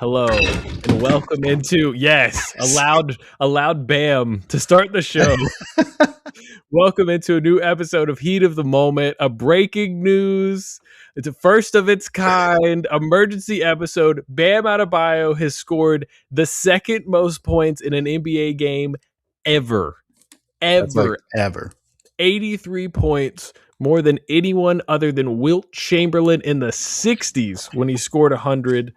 hello, and welcome into allowed Bam to start the show. Welcome into a new episode of Heat of the Moment, a breaking news. It's a first of its kind emergency episode. Bam Adebayo has scored the second most points in an NBA game ever. That's like ever. 83 points, more than anyone other than Wilt Chamberlain in the 60s when he scored 100.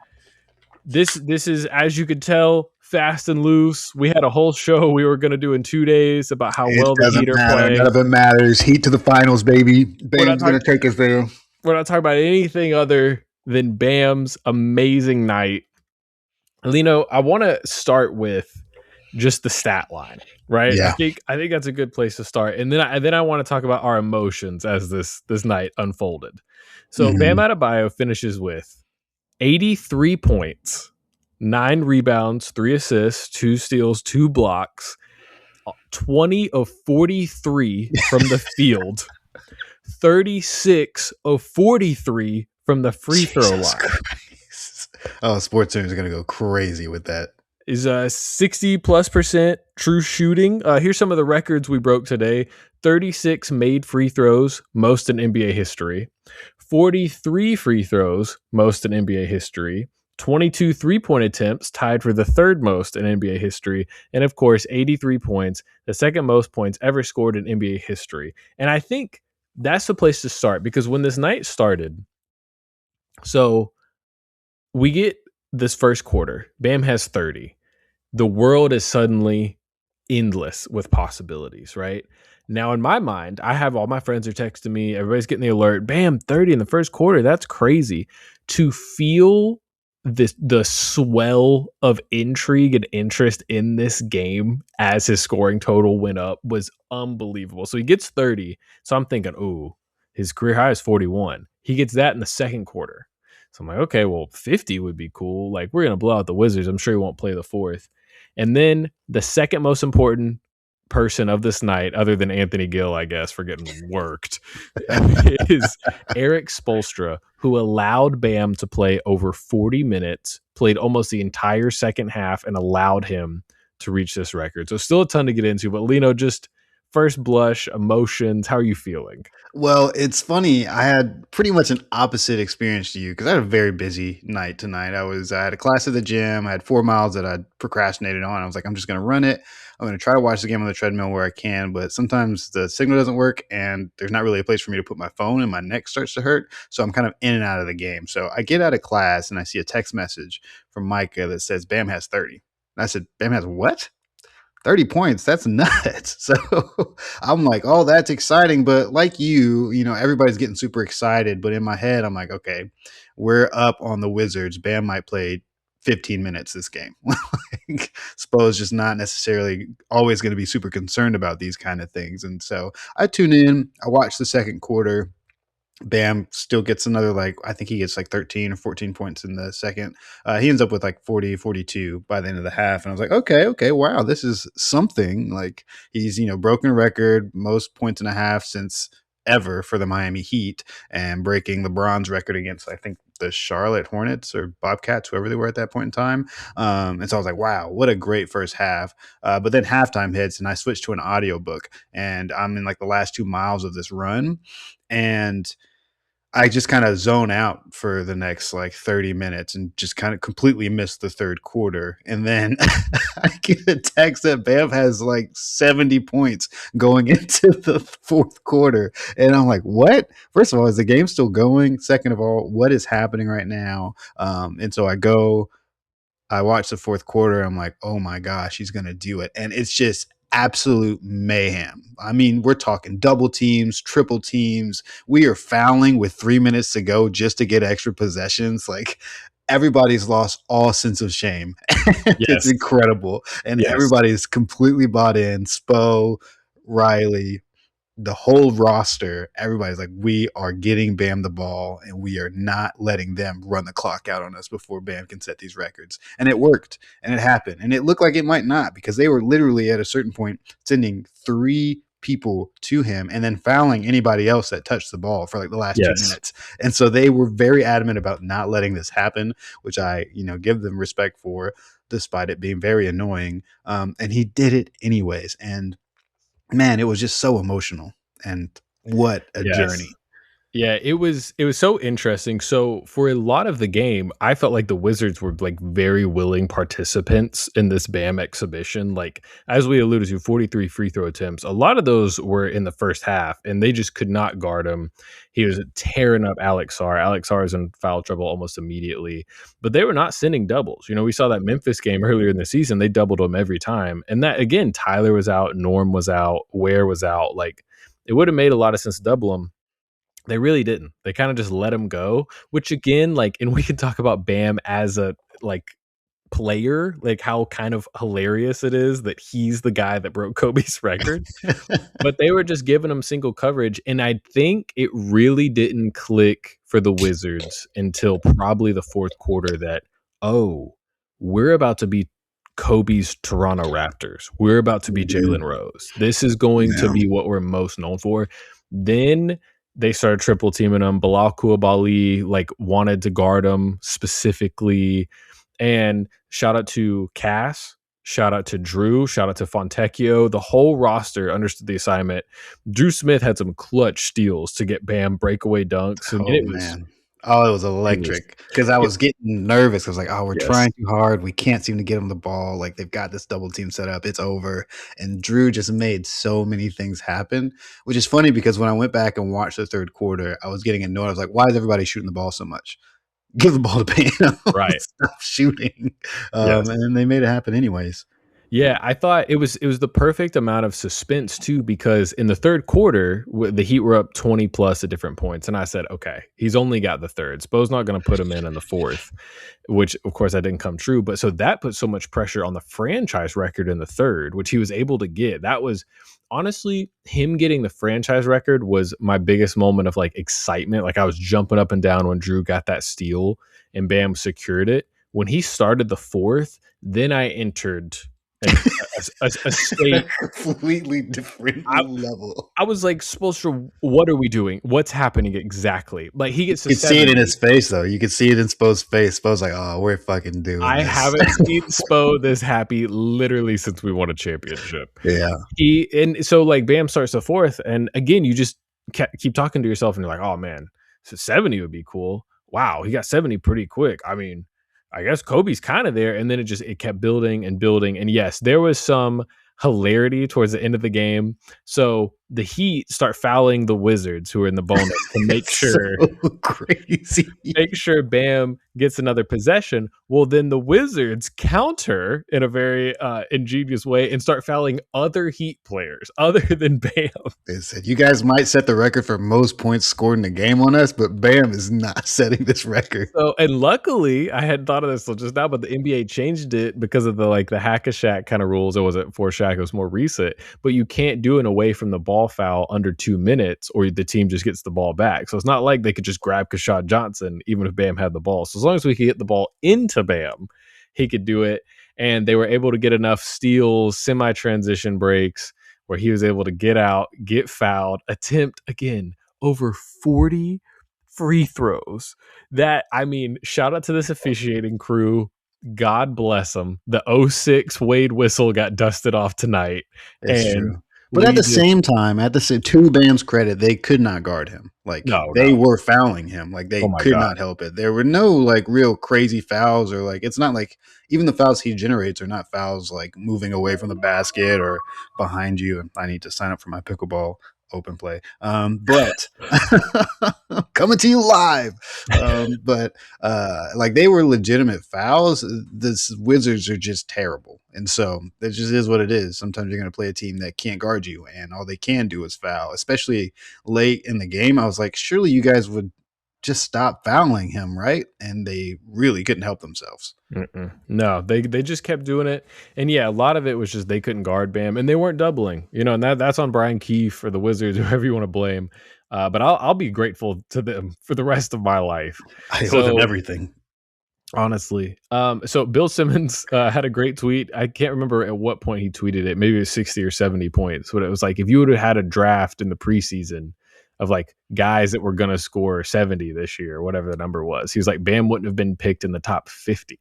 This is, as you could tell, fast and loose. We had a whole show we were going to do in 2 days about how well the Heat are playing. None of it matters. Heat to the finals, baby. Bam's going to take us there. We're not talking about anything other than Bam's amazing night. Lino, I want to start with just the stat line, right? Yeah. I think that's a good place to start, and then I want to talk about our emotions as this night unfolded. So Bam Adebayo finishes with 83 points, 9 rebounds, 3 assists, 2 steals, 2 blocks, 20 of 43 from the field, 36 of 43 from the free throw line. Christ. Oh, SportsCenter is going to go crazy with that. Is 60+% true shooting. Here's some of the records we broke today. 36 made free throws, most in NBA history. 43 free throws, most in NBA history. 22 three-point attempts, tied for the third most in NBA history. And of course, 83 points, the second most points ever scored in NBA history. And I think that's the place to start, because when this night started, so we get this first quarter, Bam has 30. The world is suddenly endless with possibilities, right? Now, in my mind, I have all my friends are texting me. Everybody's getting the alert. Bam, 30 in the first quarter. That's crazy. To feel the swell of intrigue and interest in this game as his scoring total went up was unbelievable. So he gets 30. So I'm thinking, ooh, his career high is 41. He gets that in the second quarter. So I'm like, okay, well, 50 would be cool. Like, we're going to blow out the Wizards. I'm sure he won't play the fourth. And then the second most important person of this night, other than Anthony Gill, I guess, for getting worked, is Eric Spoelstra, who allowed Bam to play over 40 minutes, played almost the entire second half, and allowed him to reach this record. So still a ton to get into, but Lino, just first blush, emotions, how are you feeling? Well, it's funny. I had pretty much an opposite experience to you because I had a very busy night tonight. I had a class at the gym. I had 4 miles that I'd procrastinated on. I was like, I'm just going to run it. I'm going to try to watch the game on the treadmill where I can, but sometimes the signal doesn't work and there's not really a place for me to put my phone and my neck starts to hurt. So I'm kind of in and out of the game. So I get out of class and I see a text message from Micah that says Bam has 30. And I said, Bam has what? 30 points, that's nuts. So I'm like, oh, that's exciting. But like you know, everybody's getting super excited. But in my head, I'm like, okay, we're up on the Wizards. Bam might play 15 minutes this game. Like, Spo's just not necessarily always going to be super concerned about these kind of things. And so I tune in, I watch the second quarter. Bam still gets another, I think he gets 13 or 14 points in the second. He ends up with 40, 42 by the end of the half. And I was like, okay, wow, this is something. Like, he's, broken record, most points and a half since ever for the Miami Heat, and breaking LeBron's record against, I think, the Charlotte Hornets or Bobcats, whoever they were at that point in time. And so I was like, wow, what a great first half. But then halftime hits and I switched to an audiobook, and I'm in the last 2 miles of this run. And I just kind of zone out for the next 30 minutes and just kind of completely miss the third quarter. And then I get a text that Bam has 70 points going into the fourth quarter. And I'm like, what? First of all, is the game still going? Second of all, what is happening right now? And so I watch the fourth quarter. I'm like, oh my gosh, he's going to do it. And it's just absolute mayhem. I mean, we're talking double teams, triple teams. We are fouling with 3 minutes to go just to get extra possessions. Everybody's lost all sense of shame. Yes. It's incredible. And Everybody's completely bought in. Spo, Riley, the whole roster, everybody's like, we are getting Bam the ball and we are not letting them run the clock out on us before Bam can set these records. And it worked and it happened. And it looked like it might not, because they were literally at a certain point sending 3 people to him and then fouling anybody else that touched the ball for like the last 2 Yes. minutes. And so they were very adamant about not letting this happen, which I, give them respect for, despite it being very annoying. And he did it anyways. And man, it was just so emotional. And what a Yes. journey. Yeah, it was so interesting. So for a lot of the game, I felt like the Wizards were like very willing participants in this Bam exhibition. Like as we alluded to, 43 free throw attempts. A lot of those were in the first half, and they just could not guard him. He was tearing up Alex Sarr. Alex Sarr is in foul trouble almost immediately, but they were not sending doubles. We saw that Memphis game earlier in the season; they doubled him every time. And that again, Tyler was out, Norm was out, Ware was out. Like it would have made a lot of sense to double him. They really didn't. They kind of just let him go, which again, like, and we can talk about Bam as a like player, like how kind of hilarious it is that he's the guy that broke Kobe's record. But they were just giving him single coverage, and I think it really didn't click for the Wizards until probably the fourth quarter that, oh, we're about to be Kobe's Toronto Raptors. We're about to be Jalen Rose. This is going to Yeah. be what we're most known for. Then they started triple teaming him. Bilal Koulibaly like wanted to guard him specifically. And shout out to Cass, shout out to Drew, shout out to Fontecchio. The whole roster understood the assignment. Drew Smith had some clutch steals to get Bam breakaway dunks, and Oh man. Oh, it was it was electric because I was getting nervous. I was like, "Oh, we're yes, trying too hard. We can't seem to get them the ball. Like they've got this double team set up. It's over." And Drew just made so many things happen, which is funny because when I went back and watched the third quarter, I was getting annoyed. I was like, "Why is everybody shooting the ball so much? Give the ball to Bam. right, Stop shooting." yes. And then they made it happen anyways. Yeah, I thought it was the perfect amount of suspense too, because in the third quarter, the Heat were up 20 plus at different points, and I said, okay, he's only got the third. Spo's not going to put him in the fourth, which of course that didn't come true. But so that put so much pressure on the franchise record in the third, which he was able to get. That was honestly him getting the franchise record was my biggest moment of like excitement. Like I was jumping up and down when Drew got that steal and Bam secured it. When he started the fourth, then I entered a state. Completely different I, level. I was like, Spoelstra, what are we doing? What's happening exactly? Like he gets to You could see it 70. in his face, though. You could see it in Spo's face. Spo's like, "Oh, we're fucking doing I this." haven't seen Spo this happy literally since we won a championship. Yeah, And so like Bam starts the fourth, and again, you just keep talking to yourself, and you're like, oh man, so 70 would be cool. Wow, he got 70 pretty quick. I mean, I guess Kobe's kind of there, and then it kept building and building, and yes, there was some hilarity towards the end of the game. So the Heat start fouling the Wizards, who are in the bonus, to make it's so sure crazy. Bam gets another possession. Well, then the Wizards counter in a very ingenious way and start fouling other Heat players other than Bam. They said, "You guys might set the record for most points scored in a game on us, but Bam is not setting this record." So, and luckily, I hadn't thought of this till just now, but the NBA changed it because of the hack a Shaq kind of rules. It wasn't for Shaq; it was more recent. But you can't do an away from the ball foul under 2 minutes, or the team just gets the ball back. So it's not like they could just grab Kashad Johnson, even if Bam had the ball. So as long as we could get the ball into Bam, he could do it. And they were able to get enough steals, semi-transition breaks, where he was able to get out, get fouled, attempt again over 40 free throws. That, I mean, shout out to this officiating crew. God bless them. The '06 Wade whistle got dusted off tonight. It's And true. But at we the just, same time, to Bam's credit, they could not guard him. Like no, they no. were fouling him. Like Oh they my could God. not help it. There were no like real crazy fouls or like it's not like even the fouls he generates are not fouls like moving away from the basket or behind you. And I need to sign up for my pickleball open play. But coming to you live. But like they were legitimate fouls. The Wizards are just terrible. And so it just is what it is. Sometimes you're going to play a team that can't guard you, and all they can do is foul, especially late in the game. I was like, surely you guys would just stop fouling him, right? And they really couldn't help themselves. No, they just kept doing it, and yeah, a lot of it was just they couldn't guard Bam, and they weren't doubling, and that's on Brian Keefe or the Wizards, whoever you want to blame. But I'll be grateful to them for the rest of my life. I owe them So everything. Honestly. So Bill Simmons had a great tweet. I can't remember at what point he tweeted it. Maybe it was 60 or 70 points. But it was like, if you would have had a draft in the preseason of like guys that were going to score 70 this year, whatever the number was, he was like, Bam wouldn't have been picked in the top 50.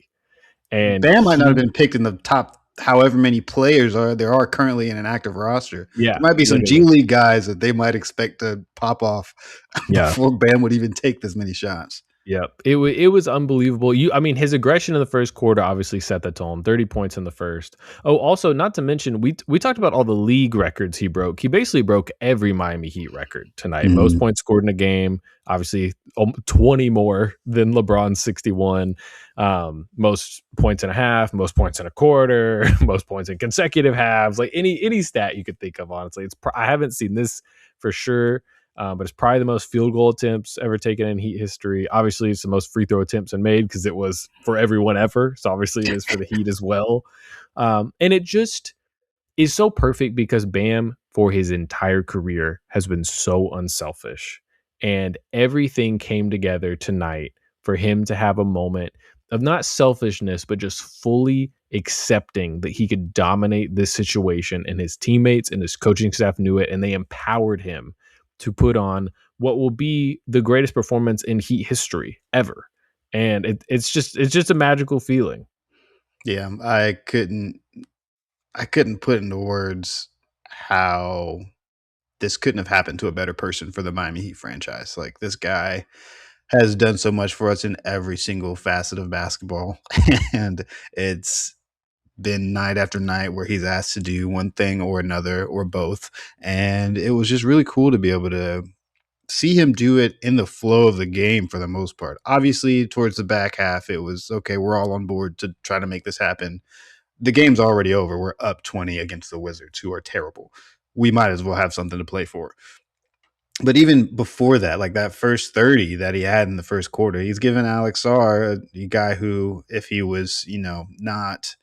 And Bam might not have he, been picked in the top however many players there are currently in an active roster. yeah, There might be some G literally. League guys that they might expect to pop off Yeah. before Bam would even take this many shots. Yeah, it was unbelievable. I mean, his aggression in the first quarter obviously set the tone. 30 points in the first. Oh, also, not to mention, we talked about all the league records he broke. He basically broke every Miami Heat record tonight. Most Mhm. points scored in a game. Obviously, 20 more than LeBron's 61. Most points in a half. Most points in a quarter. Most points in consecutive halves. Like any stat you could think of. Honestly, I haven't seen this for sure. But it's probably the most field goal attempts ever taken in Heat history. Obviously, it's the most free throw attempts and made because it was for everyone ever. So obviously, it is for the Heat as well. And it just is so perfect because Bam, for his entire career, has been so unselfish. And everything came together tonight for him to have a moment of not selfishness, but just fully accepting that he could dominate this situation. And his teammates and his coaching staff knew it. And they empowered him to put on what will be the greatest performance in Heat history ever. And it's just a magical feeling. Yeah, I couldn't put into words how this couldn't have happened to a better person for the Miami Heat franchise. Like this guy has done so much for us in every single facet of basketball, and it's been night after night where he's asked to do one thing or another or both, and it was just really cool to be able to see him do it in the flow of the game for the most part. Obviously, towards the back half, it was okay. We're all on board to try to make this happen. The game's already over. We're up 20 against the Wizards, who are terrible. We might as well have something to play for. But even before that, like that first 30 that he had in the first quarter, he's given Alex Sarr, a guy who, if he was, not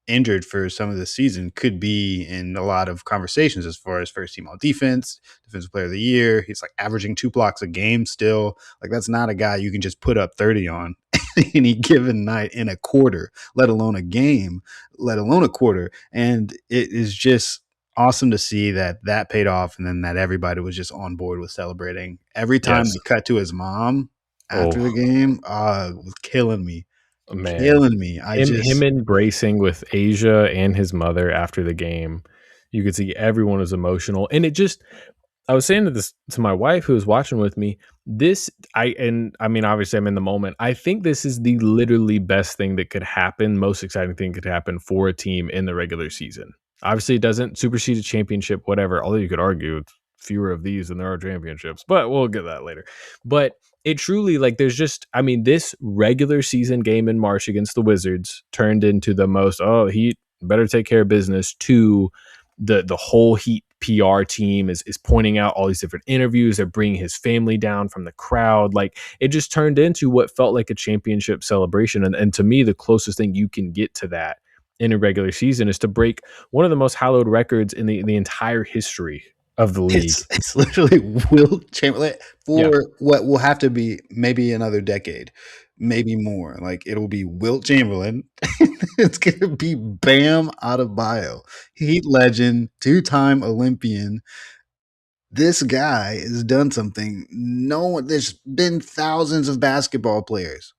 injured for some of the season, could be in a lot of conversations as far as first team all defense, defensive player of the year. He's like averaging 2 blocks a game still. Like that's not a guy you can just put up 30 on any given night in a quarter, let alone a game, let alone a quarter. And it is just awesome to see that paid off, and then that everybody was just on board with celebrating. Every time Yes. they cut to his mom after the Oh, game, it was man. killing me. I Him just embracing with Asia and his mother after the game, you could see everyone was emotional, and it just I was saying to my wife who was watching with me, I mean, obviously I'm in the moment. I think this is the literally best thing that could happen, most exciting thing could happen for a team in the regular season. Obviously, it doesn't supersede a championship, whatever. Although you could argue it's fewer of these than there are championships, but we'll get that later. But it truly, like, there's just, I mean, this regular season game in March against the Wizards turned into the most, oh, Heat better take care of business, to the whole Heat PR team is pointing out all these different interviews. They're bringing his family down from the crowd. Like it just turned into what felt like a championship celebration. And to me, the closest thing you can get to that in a regular season is to break one of the most hallowed records in the entire history of the league. it's literally Wilt Chamberlain Yeah, for what will have to be maybe another decade, maybe more. Like it'll be Wilt Chamberlain. It's gonna be Bam Adebayo, Heat legend, two-time Olympian. This guy has done something. No one. There's been thousands of basketball players,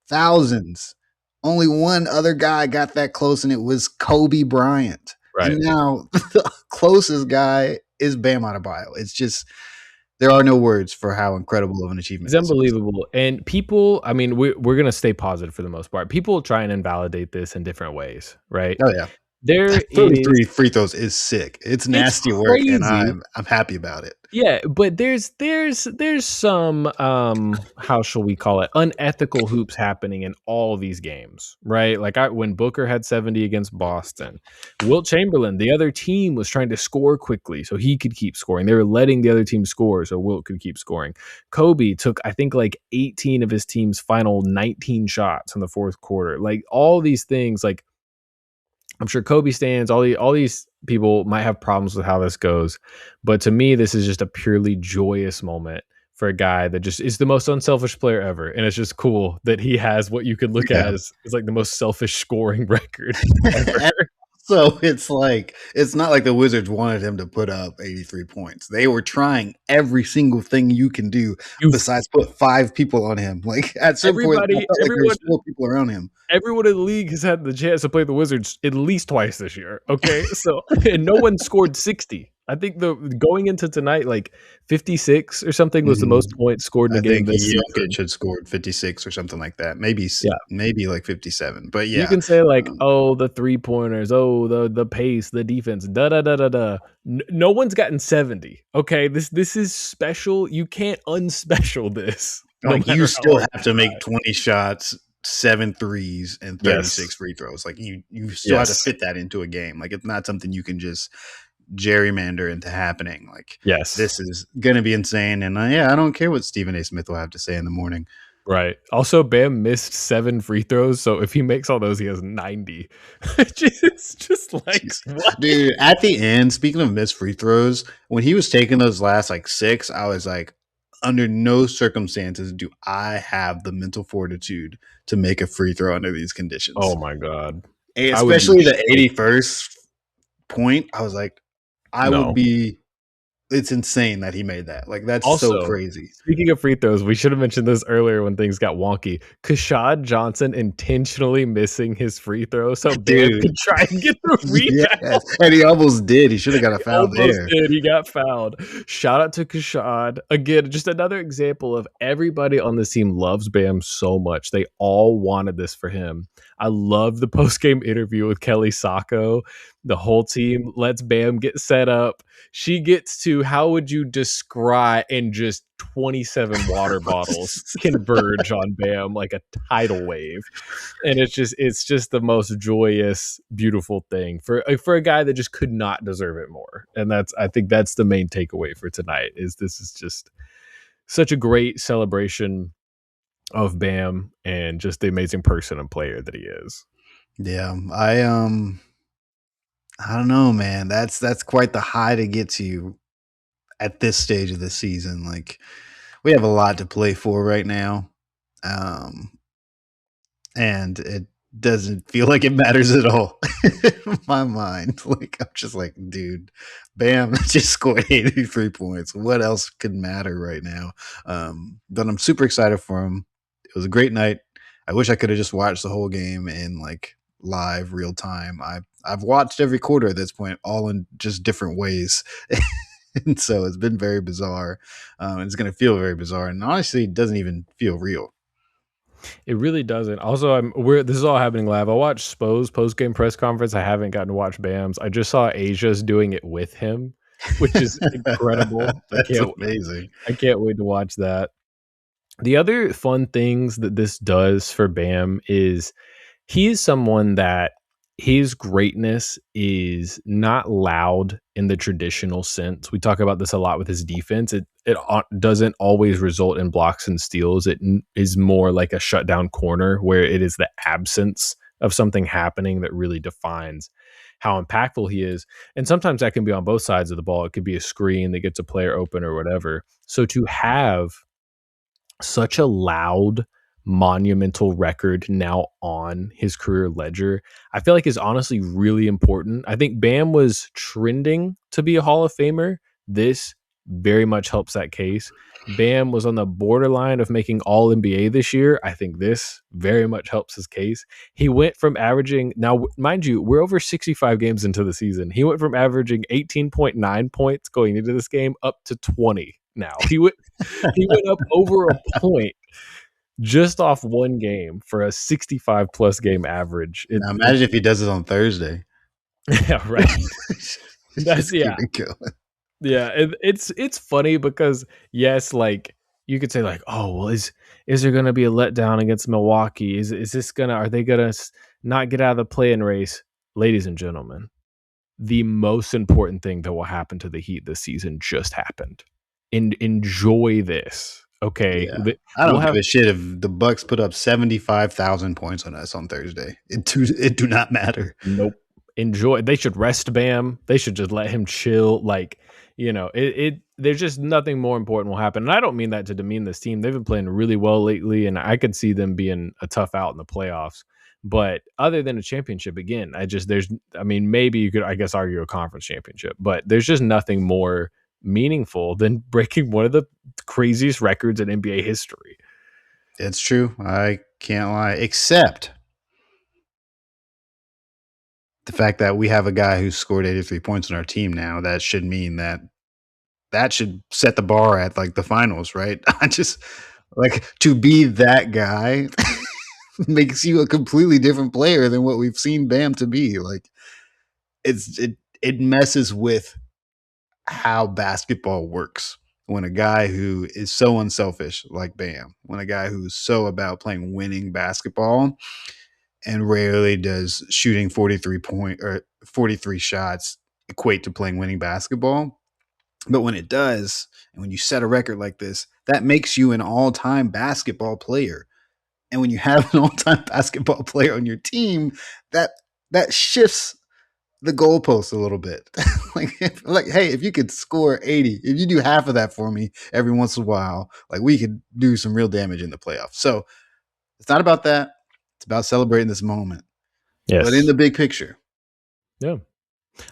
thousands. Only one other guy got that close, and it was Kobe Bryant. And right. now the closest guy is Bam Adebayo. It's just there are no words for how incredible of an achievement It's this is. unbelievable. And people, I mean, we're gonna stay positive for the most part. People try and invalidate this in different ways, right? Oh yeah, There is 33 free throws is sick. It's it's nasty work, and crazy. I'm happy about it. Yeah, but there's some how shall we call it, unethical hoops happening in all these games, right? Like when Booker had 70 against Boston, Wilt Chamberlain, the other team was trying to score quickly so he could keep scoring. They were letting the other team score so Wilt could keep scoring. Kobe took I think like 18 of his team's final 19 shots in the fourth quarter. Like all these things, like I'm sure Kobe stands, all these people might have problems with how this goes, but to me, this is just a purely joyous moment for a guy that just is the most unselfish player ever. And it's just cool that he has what you could look at Yeah. as like the most selfish scoring record ever. So it's not like the Wizards wanted him to put up 83 points. They were trying every single thing you can do You've besides put 5 people on him. Like at some point, I everybody, felt like there everyone was 4 people around him. everyone in the league has had the chance to play the Wizards at least twice this year. Okay, so and no one scored 60. I think the going into tonight, like 56 or something was the most points scored in I a game think this season. Jokic had scored 56 or something like that. Yeah, Maybe like 57. But you yeah, can say like, um, oh, the 3-pointers, oh, the pace, the defense, da da da da da. No one's gotten 70. Okay, this is special. You can't unspecial this. No like you matter how still hard have you to try. make 20 shots, 7 threes, and 36 Yes, free throws. Like you still have to yes, fit that into a game. Like it's not something you can just gerrymander into happening. Like yes. this is going to be insane. And yeah, I don't care what Stephen A. Smith will have to say in the morning. Right. Also, Bam missed 7 free throws, so if he makes all those, he has 90. It's just like Jeez. what? Dude, at the end, speaking of missed free throws, when he was taking those last like 6, I was like, under no circumstances do I have the mental fortitude to make a free throw under these Oh conditions. my god. I would be Especially the so 81st point. I was like, I would no. be it's insane that he made that. Like that's so Also, crazy. speaking of free throws, we should have mentioned this earlier when things got wonky. Kashad Johnson intentionally missing his free throw so Bam Dude. could try and get the rebound. Yes. And he almost did. He should have got a He foul almost there. did. He got fouled. Shout out to Kashad. Again, just another example of everybody on this team loves Bam so much. They all wanted this for him. I love the post-game interview with Kelly Sacco. The whole team lets Bam get set up. She gets to how would you describe, and just 27 water bottles converge on Bam like a tidal wave. And it's just the most joyous, beautiful thing for a guy that just could not deserve it more. And I think that's the main takeaway for tonight. Is this is just such a great celebration of Bam and just the amazing person and player that he is. Yeah. I don't know, man. That's quite the high to get to at this stage of the season. Like we have a lot to play for right now. Um and it doesn't feel like it matters at all in my mind. Like I'm just like, dude, Bam just scored 83 points. What else could matter right now? But I'm super excited for him. It was a great night. I wish I could have just watched the whole game in like live real time. I've watched every quarter at this point, all in just different ways. And so it's been very bizarre. It's going to feel very bizarre, and honestly, it doesn't even feel real. It really doesn't. Also, we're this is all happening live. I watched Spo's post game press conference. I haven't gotten to watch Bam's. I just saw Asia's doing it with him, which is incredible. That's amazing. I can't wait to watch that. The other fun things that this does for Bam is he is someone that his greatness is not loud in the traditional sense. We talk about this a lot with his defense. It doesn't always result in blocks and steals. It is more like a shutdown corner where it is the absence of something happening that really defines how impactful he is. And sometimes that can be on both sides of the ball. It could be a screen that gets a player open or whatever. So to have such a loud, monumental record now on his career ledger, I feel like is honestly really important. I think Bam was trending to be a Hall of Famer. This very much helps that case. Bam was on the borderline of making All NBA this year. I think this very much helps his case. He went from averaging, now, mind you, we're over 65 games into the season. He went from averaging 18.9 points going into this game up to 20 now. He went up over a point just off one game for a 65 plus game average. Now imagine if he does it on Thursday. Yeah, right. Just keep Yeah. it going. Yeah, it's funny because yes, like you could say like, oh well, is there going to be a letdown against Milwaukee? Is this are they gonna not get out of the play-in race? Ladies and gentlemen, the most important thing that will happen to the Heat this season just happened. Enjoy this, okay? Yeah. I We'll don't have give a shit if the Bucks put up 75,000 points on us on Thursday. It do not matter. nope. Enjoy. They should rest Bam. They should just let him chill. Like, there's just nothing more important will happen. And I don't mean that to demean this team. They've been playing really well lately, and I could see them being a tough out in the playoffs. But other than a championship, again, I mean, maybe you could, I guess, argue a conference championship, but there's just nothing more meaningful than breaking one of the craziest records in NBA history. It's true. I can't lie. Except the fact that we have a guy who's scored 83 points on our team now. That should mean that should set the bar at like the finals, right? I just like to be that guy makes you a completely different player than what we've seen Bam to be. Like it messes with how basketball works when a guy who is so unselfish like Bam, when a guy who's so about playing winning basketball and rarely does shooting 43 shots equate to playing winning basketball. But when it does, and when you set a record like this, that makes you an all-time basketball player. And when you have an all-time basketball player on your team, that that shifts the goalpost a little bit. like, hey, if you could score 80, if you do half of that for me every once in a while, like we could do some real damage in the playoffs. So it's not about that. It's about celebrating this moment. But in Yes. the big picture, Yeah.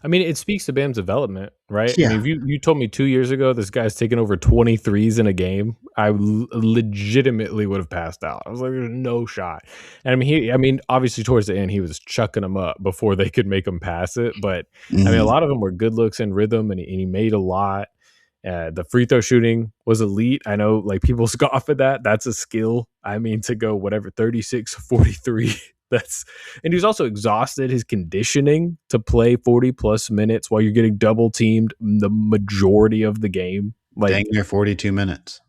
I mean, it speaks to Bam's development, right? I mean, yeah. if you told me 2 years ago this guy's taking over 23s in a game, I legitimately would have passed out. I was like, "There's no shot." And I mean, obviously towards the end, he was chucking them up before they could make him pass it, but, I mean, a Mhm. lot of them were good looks and rhythm, and he made a lot. The free throw shooting was elite. I know, like, people scoff at that. That's a skill. I mean, to go whatever 36, 43. That's and he's also exhausted. His conditioning to play 40 plus minutes while you're getting double teamed the majority of the game. Dang Like, near 42 minutes.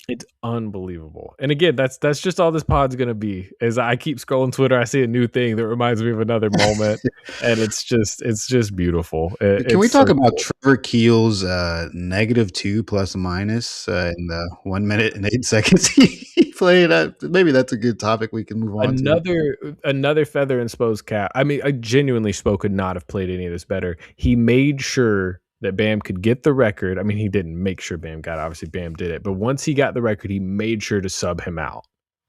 it's unbelievable. And again, that's just all this pod's gonna be. As I keep scrolling Twitter, I see a new thing that reminds me of another moment, and it's just beautiful. Can we It's talk so about cool. Trevor Keel's -2 plus minus in the 1 minute and 8 seconds he played? Maybe that's a good topic we can move on to. Another feather in Spo's cap. I mean, I genuinely Spo could not have played any of this better. He made sure that Bam could get the record. I mean, he didn't make sure Bam got it. Obviously, Bam did it. But once he got the record, he made sure to sub him out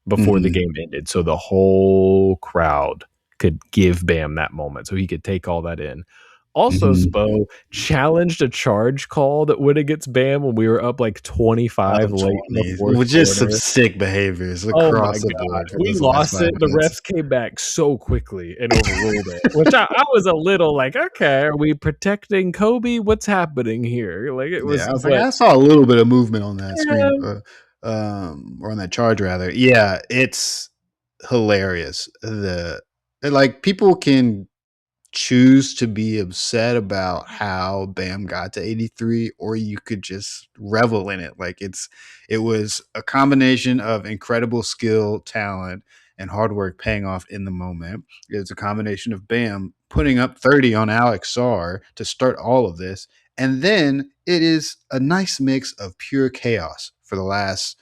before the Mhm, game ended. So the whole crowd could give Bam that moment so he could take all that in. Also, mhm. Spo challenged a charge call that went against Bam when we were up like 25 Up late in the 20. fourth With just some quarter. sick behaviors Oh my across the god, board for we those last lost 5 it, the minutes. refs came back so quickly and overruled it, which I was a little like, "Okay, are we protecting Kobe? What's happening here?" Like, it Yeah, was I was like, but I saw a little bit of movement on that screen, yeah, or on that charge rather. Yeah, it's hilarious. Like people can choose to be upset about how Bam got to 83, or you could just revel in it. Like it was a combination of incredible skill, talent, and hard work paying off in the moment. It's a combination of Bam putting up 30 on Alex Sarr to start all of this. And then it is a nice mix of pure chaos for the last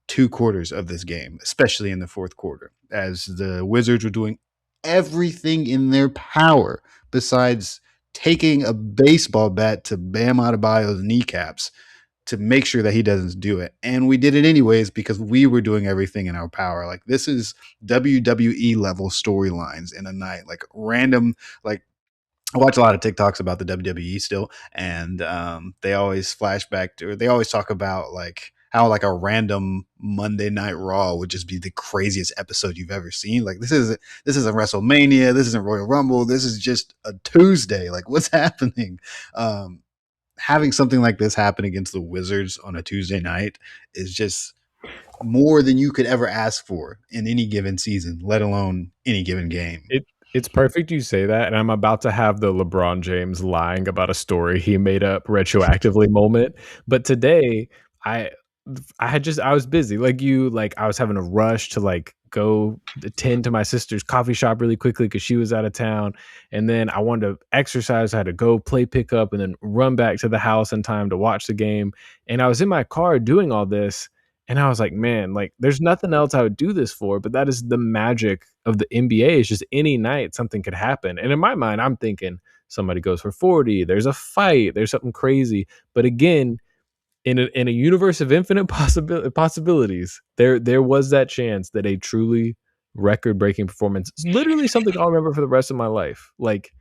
2 quarters of this game, especially in the fourth quarter, as the Wizards were doing everything in their power besides taking a baseball bat to Bam Adebayo's kneecaps to make sure that he doesn't do it. And we did it anyways because we were doing everything in our power. Like this is WWE level storylines in a night, like random, like I watch a lot of TikToks about the WWE still, and they always flashback to, or they always talk about like how like a random Monday Night Raw would just be the craziest episode you've ever seen. Like this isn't WrestleMania, this isn't Royal Rumble, this is just a Tuesday. Like what's happening? Um, Having something like this happen against the Wizards on a Tuesday night is just more than you could ever ask for in any given season, let alone any given game. it's perfect you say that, and I'm about to have the LeBron James lying about a story he made up retroactively moment, but today, I I was busy like you, like, I was having a rush to, like, go attend to my sister's coffee shop really quickly because she was out of town, and then I wanted to exercise, I had to go play pickup and then run back to the house in time to watch the game, and I was in my car doing all this, and I was like, "Man, like, there's nothing else I would do this for," but that is the magic of the NBA. It's just any night something could happen, and in my mind, I'm thinking, somebody goes for 40, there's a fight, there's something crazy. But again, in a universe of infinite possibilities, there was that chance that a truly record breaking performance, literally something I'll remember for the rest of my life. Like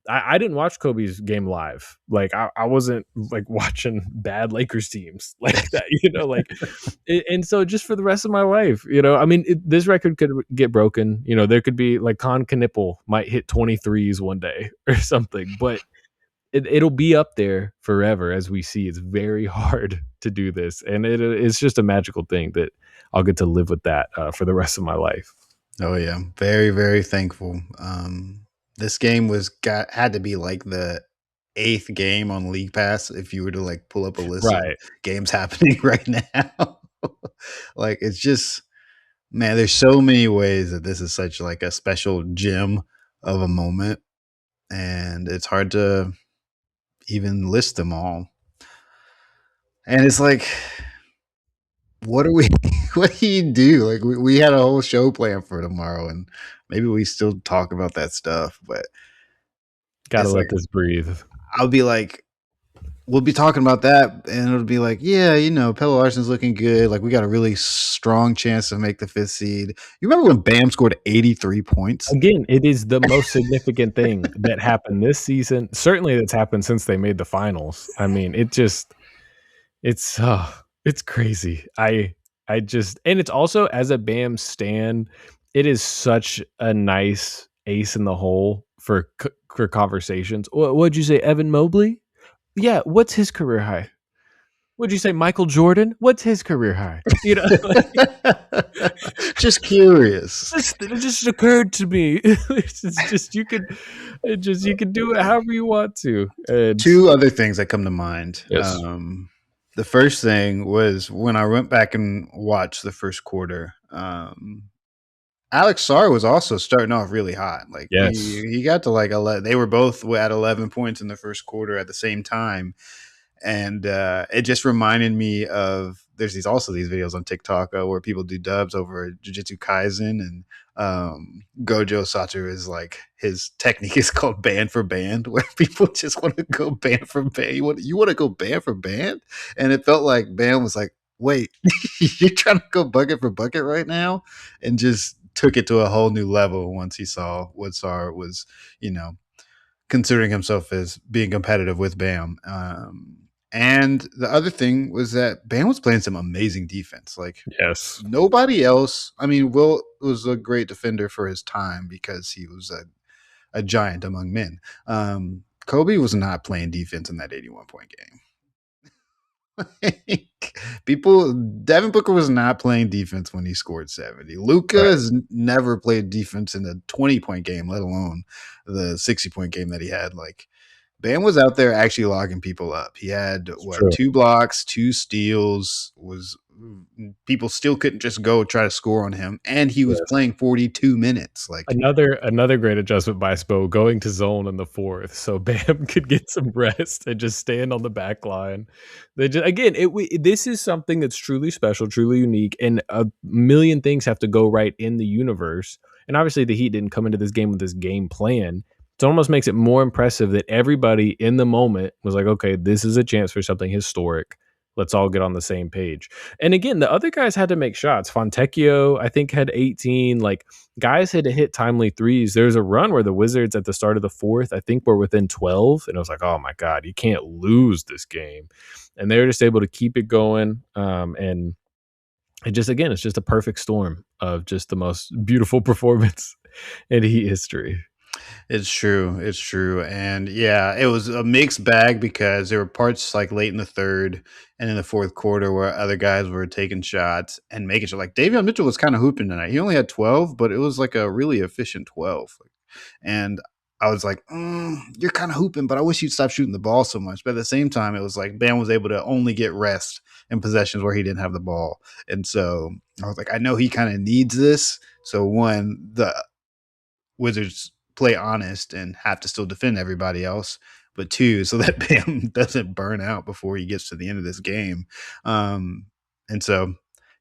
I didn't watch Kobe's game live. Like I wasn't like watching bad Lakers teams like that, like, and so just for the rest of my life, I mean, this record could get broken. There could be like Con Knipple might hit 23s one day or something, but it'll be up there forever. As we see, it's very hard to do this, and it's just a magical thing that I'll get to live with that for the rest of my life. Oh yeah, very very thankful. This game had to be like the eighth game on League Pass if you were to like pull up a list of Right. games happening right now. Like it's just man, there's so many ways that this is such like a special gem of a moment, and it's hard to even list them all. And it's like, what do we what do you do? Like we had a whole show planned for tomorrow, and maybe we still talk about that stuff, but Gotta it's let like this breathe. I'll be like, we'll be talking about that, and it'll be like, yeah, Pelle Larson's looking good. Like we got a really strong chance to make the fifth seed. You remember when Bam scored 83 points? Again, it is the most significant thing that happened this season. Certainly that's happened since they made the finals. I mean, it's crazy. I just, and it's also, as a Bam stan, it is such a nice ace in the hole for conversations. What'd you say, Evan Mobley? Yeah, what's his career high? What'd you say, Michael Jordan? What's his career high? Just curious. It just occurred to me. It's just you can do it however you want to. And Two other things that come to mind. yes, The first thing was when I went back and watched the first quarter. Alex Sarr was also starting off really hot. Like yes, he got to like 11. They were both at 11 points in the first quarter at the same time, and it just reminded me of there's these videos on TikTok where people do dubs over Jujutsu Kaisen, and Gojo Satoru is like his technique is called band for band, where people just want to go band for band. You want to go band for band, and it felt like Bam was like, wait, you're trying to go bucket for bucket right now, and just took it to a whole new level once he saw what Sar was, you know, considering himself as being competitive with Bam. And the other thing was that Bam was playing some amazing defense. Like yes. nobody else. I mean, Will was a great defender for his time because he was a giant among men. Kobe was not playing defense in that 81-point game. Devin Booker was not playing defense when he scored 70. Luka Right. has never played defense in a 20-point game, let alone the 60-point game that he had. Like Bam was out there actually locking people up. He had True. 2 blocks, 2 steals. Was people still couldn't just go try to score on him, and he was Yes. playing 42 minutes. Like Another great adjustment by Spo, going to zone in the fourth, so Bam could get some rest and just stand on the back line. They just, again, this is something that's truly special, truly unique, and a million things have to go right in the universe. And obviously, the Heat didn't come into this game with this game plan. So it almost makes it more impressive that everybody in the moment was like, okay, this is a chance for something historic. Let's all get on the same page. And again, the other guys had to make shots. Fontecchio, I think, had 18. Like, guys had to hit timely threes. There's a run where the Wizards at the start of the fourth, I think, were within 12. And it was like, oh my God, you can't lose this game. And they were just able to keep it going. And it just, again, it's just a perfect storm of just the most beautiful performance in Heat history. it's true. It's true. And yeah, it was a mixed bag because there were parts like late in the third and in the fourth quarter where other guys were taking shots and making sure. Like Davion Mitchell was kind of hooping tonight. He only had 12, but it was like a really efficient 12. And I was like, you're kind of hooping, but I wish you'd stop shooting the ball so much. But at the same time, it was like Bam was able to only get rest in possessions where he didn't have the ball. And so I was like, I know he kind of needs this. So one, the Wizards play honest and have to still defend everybody else. But two, so that Bam doesn't burn out before he gets to the end of this game. And so,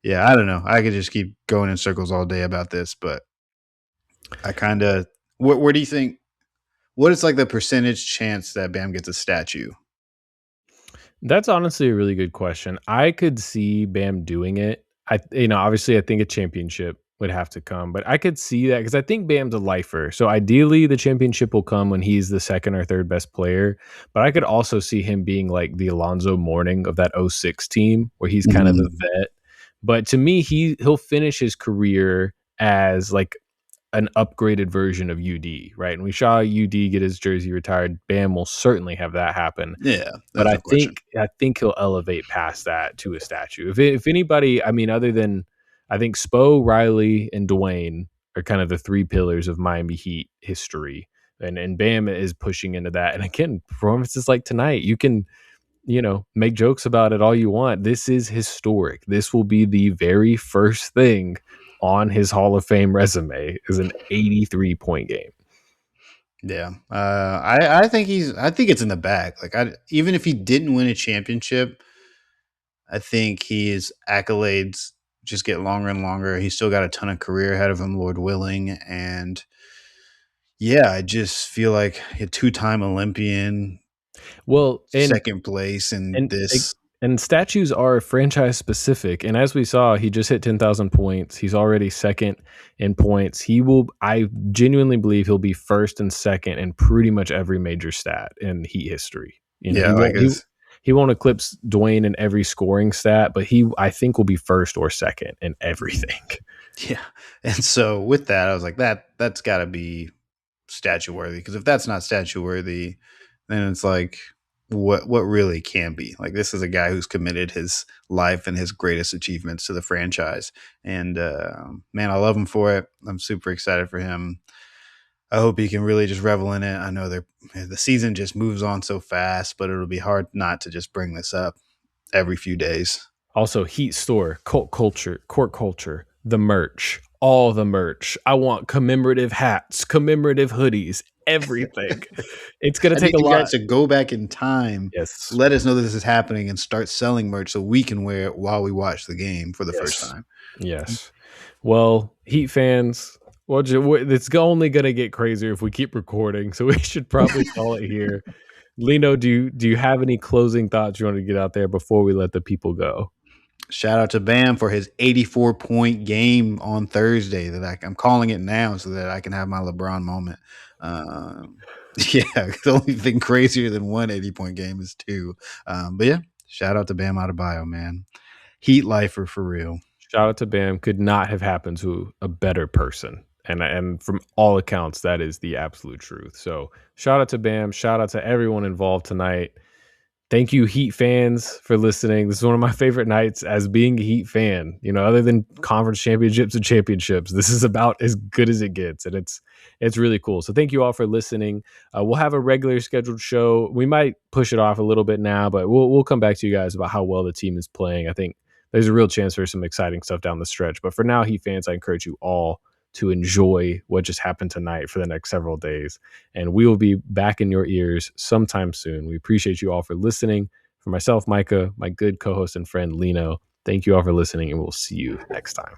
yeah, I don't know. I could just keep going in circles all day about this, but I kind of, where do you think what is like the percentage chance that Bam gets a statue? That's honestly a really good question. I could see Bam doing it. Obviously, I think a championship would have to come, but I could see that because I think Bam's a lifer. So ideally, the championship will come when he's the second or third best player. But I could also see him being like the Alonzo Mourning of that '06 team, where he's kind of the Mhm. vet. But to me, he'll finish his career as like an upgraded version of UD, right? And we saw UD get his jersey retired. Bam will certainly have that happen. Yeah, But there's no question. I think he'll elevate past that to a statue. If anybody, I mean, other than I think Spo, Riley, and Dwayne are kind of the three pillars of Miami Heat history, and Bam is pushing into that. And again, performances like tonight, you can make jokes about it all you want. This is historic. This will be the very first thing on his Hall of Fame resume is an 83-point game. Yeah, I think I think it's in the bag. Like, even if he didn't win a championship, I think his accolades just get longer and longer. He's still got a ton of career ahead of him, Lord willing. And yeah, I just feel like a two-time Olympian, Well, second place in And this. and statues are franchise specific, and as we saw, he just hit 10,000 points. He's already second in points. I genuinely believe he'll be first and second in pretty much every major stat in Heat history. Yeah, like He won't eclipse Dwayne in every scoring stat, but I think will be first or second in everything. yeah. And so with that, I was like, that's got to be statue worthy, because if that's not statue worthy, then it's like what really can be. Like, this is a guy who's committed his life and his greatest achievements to the franchise, and man, I love him for it. I'm super excited for him. I hope he can really just revel in it. I know the season just moves on so fast, but it'll be hard not to just bring this up every few days. Also, Heat Store, cult culture, court culture, the merch, all the merch. I want commemorative hats, commemorative hoodies, everything. It's going I to take need a you guys lot. to go back in time, Yes. let us know that this is happening, and start selling merch so we can wear it while we watch the game for the first Yes. time. Yes. Well, Heat fans, it's only going to get crazier if we keep recording. So we should probably call it here. Lino, do you have any closing thoughts you want to get out there before we let the people go? Shout out to Bam for his 84-point game on Thursday. I'm calling it now so that I can have my LeBron moment. Um, yeah, the only thing crazier than one 80-point game is two. But yeah, shout out to Bam Adebayo, man. Heat lifer for real. Shout out to Bam. Could not have happened to a better person. And from all accounts, that is the absolute truth. So shout out to Bam. Shout out to everyone involved tonight. Thank you, Heat fans, for listening. This is one of my favorite nights as being a Heat fan. Other than conference championships and championships, this is about as good as it gets, and it's really cool. So thank you all for listening. We'll have a regular scheduled show. We might push it off a little bit now, but we'll come back to you guys about how well the team is playing. I think there's a real chance for some exciting stuff down the stretch. But for now, Heat fans, I encourage you all to enjoy what just happened tonight for the next several days. And we will be back in your ears sometime soon. We appreciate you all for listening. For myself, Micah, my good co host and friend, Lino, thank you all for listening, and we'll see you next time.